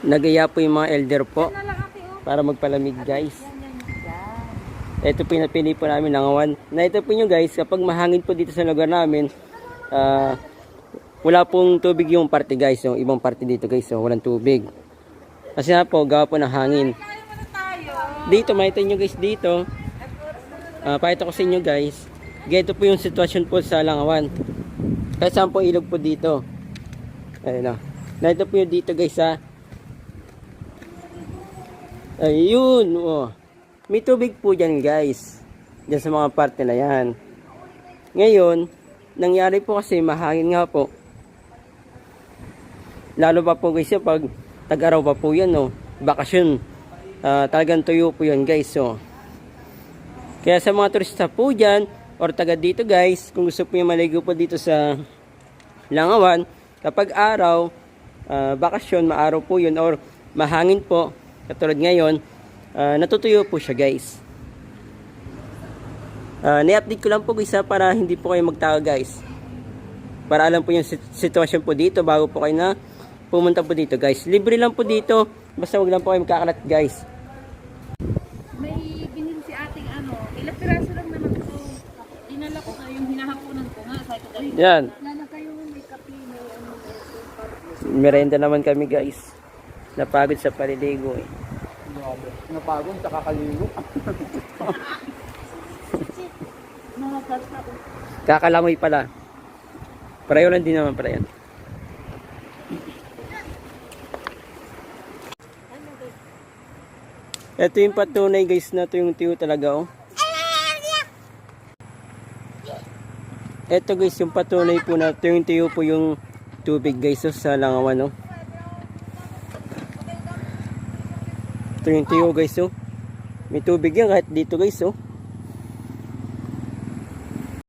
Nagaya po yung mga elder po para magpalamig guys. Ito po yung napili po namin Langawan. Na ito po nyo guys, kapag mahangin po dito sa lugar namin, wala pong tubig yung parte guys. Yung ibang parte dito guys, so walang tubig. Kasi nga po, gawa po ng hangin. Dito, makita nyo guys dito. Pakita ko sa inyo guys. Ganito po yung sitwasyon po sa Langawan. Kahit saan po ilog po dito. Ayun o. Na ito po yung dito guys ha. Ayun oh. May tubig po dyan guys. Dyan sa mga parte na yan. Ngayon, nangyari po kasi mahangin nga po. Lalo pa po guys yun pag tag-araw pa po yan oh. Bakasyon. Talagang tuyo po yan guys oh. Kaya sa mga turista po dyan or taga dito guys, kung gusto po yung maligo po dito sa Langawan, kapag araw, bakasyon, maaraw po yun or mahangin po, katulad ngayon, natutuyo po siya guys. Ni-update ko lang po guys para hindi po kayo magtaka guys. Para alam po yung sitwasyon po dito bago po kayo na pumunta po dito guys. Libre lang po dito, basta wag lang po kayo magkakalat guys. May binili si ating ilang piraso lang naman ito. Dinala ko na yung hinahapunan ko nga. Sabi ko kayo. Yan. Lala kayo may kape na Merenda naman kami guys. Napagod sa paliligo eh. Napagod sa kakaligo. Kakalangoy pala. Pareho lang din naman para yan. Ito yung patunay guys na ito yung tiyo talaga oh. Ito guys yung patunay po na ito yung tiyo po yung tubig guys oh, sa Langawan oh. Ito yung tiyo guys oh. May tubig yan kahit dito guys oh.